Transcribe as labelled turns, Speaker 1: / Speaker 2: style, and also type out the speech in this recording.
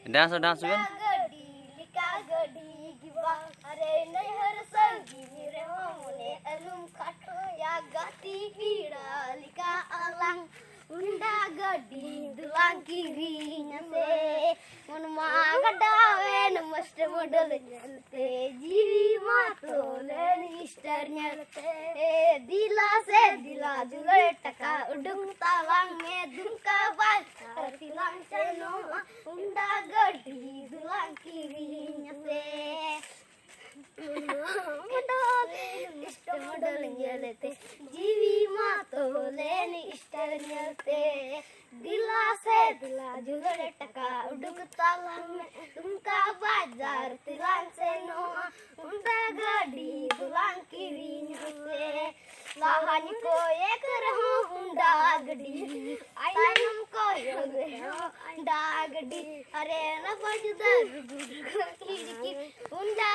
Speaker 1: dance dance Ben
Speaker 2: गडी लिका गडी गिवा अरे नहर संगी रे मोने अलुम खाटो या गाती पीड़ा लिका अlang unda gadi dulang kirinya se mon ma gadawe namaste modal nyalte jiwi matole nister nyalte dila jule taka udung talang me dumka bal tilang chano unda gadi dulang kirinya se modal nyalte jiwi matole nister nyalte दिला से दिला जुगड़े टका उड़कता lung तुमका बाजार तिलान से no उनका गाड़ी दुलान की रीन से लाहानी को एक रहो उंडा गड़ी आई हमको उंडा गड़ी अरे न बजदर खिड़की उंडा